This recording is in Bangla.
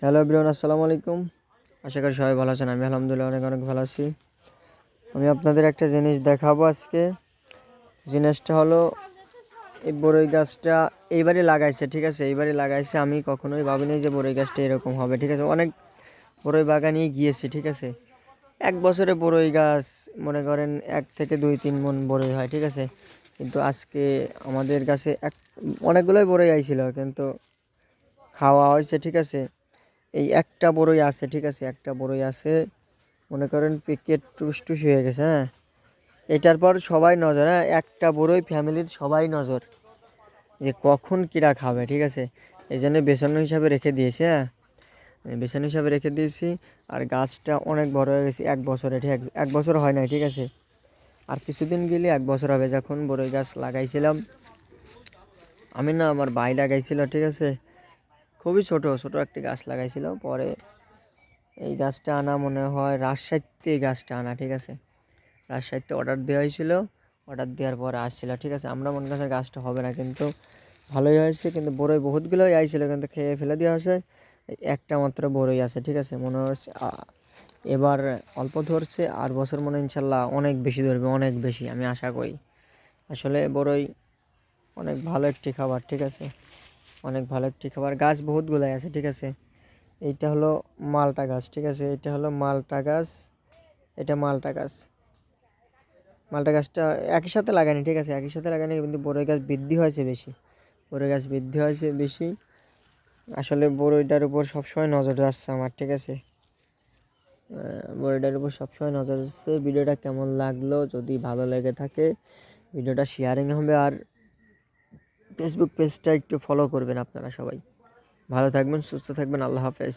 হ্যালো এভরিওয়ান, আসসালামু আলাইকুম। আশা করি সবাই ভালো আছেন। আমি আলহামদুলিল্লাহ অনেক অনেক ভালো আছি। আমি আপনাদের একটা জিনিস দেখাবো আজকে। জিনিসটা হলো এই বড়ই গাছটা এইবারই লাগাইছে, ঠিক আছে? এইবারই লাগাইছে। আমি কখনোই ভাবিনি যে বড়ই গাছটা এরকম হবে, ঠিক আছে? অনেক বড়ই বাগানেই গিয়েছি, ঠিক আছে? এক বছরে বড়ই গাছ মনে করেন 1 থেকে 2-3 মণ বড়ই হয়, ঠিক আছে? কিন্তু আজকে আমাদের গাছে অনেকগুলোই বড়ই আইছিল, কিন্তু খাওয়া হয়েছে, ঠিক আছে? এই একটা বড়ই আছে, ঠিক আছে? একটা বড়ই আছে, মনে করেন পেকে টুস টুস হয়ে গেছে। হ্যাঁ, এটার পর সবাই নজর, হ্যাঁ, একটা বড়ই ফ্যামিলির সবাই নজর যে কখন কিরা খাবে, ঠিক আছে? এই জন্য বেছানো হিসাবে রেখে দিয়েছি। হ্যাঁ, বেছানো হিসাবে রেখে দিয়েছি। আর গাছটা অনেক বড় হয়ে গেছে এক বছরে, ঠিক 1 বছর হয় নাই, ঠিক আছে? আর কিছুদিন গেলে 1 বছর হবে। যখন বড়ই গাছ লাগাইছিলাম আমি, না আমার ভাই লাগাইছিল, ঠিক আছে? খুবই ছোট ছোট একটি গাছ লাগাইছিল। পরে এই গাছটা আনা মনে হয় রাজশাহীতে, এই গাছটা আনা, ঠিক আছে? রাজশাহীতে অর্ডার দেওয়া হয়েছিল। অর্ডার দেওয়ার পরে আসছিল, ঠিক আছে? আমরা মনে করছি গাছটা হবে না, কিন্তু ভালোই হয়েছে। কিন্তু বড়ই বহুতগুলোই আইছিল, কিন্তু খেয়ে ফেলে দেওয়া হয়েছে। এই একটা মাত্র বড়ই আছে, ঠিক আছে? মনে হচ্ছে এবার অল্প ধরছে, আর বছর মনে হয় ইনশাল্লাহ অনেক বেশি ধরবে, অনেক বেশি আমি আশা করি। আসলে বড়ই অনেক ভালো একটি খাবার, ঠিক আছে? অনেক ভালো একটি খাবার। গাছ বহুতগুলাই আছে, ঠিক আছে? এইটা হলো মালটা গাছ, ঠিক আছে? এটা হলো মালটা গাছ। এটা মালটা গাছ। মালটা গাছটা একই সাথে লাগানি, ঠিক আছে? একই সাথে লাগানি, কিন্তু বড়ই গাছ বৃদ্ধি হয়েছে বেশি। বড়ই গাছ বৃদ্ধি হয়েছে বেশি। আসলে বড়ইটার উপর সবসময় নজর যাচ্ছে আমার, ঠিক আছে? বড়ইটার উপর সবসময় নজর যাচ্ছে। ভিডিওটা কেমন লাগলো? যদি ভালো লেগে থাকে ভিডিওটা শেয়ারিং হবে, আর ফেসবুক পেজটা একটু ফলো করবেন আপনারা সবাই। ভালো থাকবেন, সুস্থ থাকবেন। আল্লাহ হাফেজ।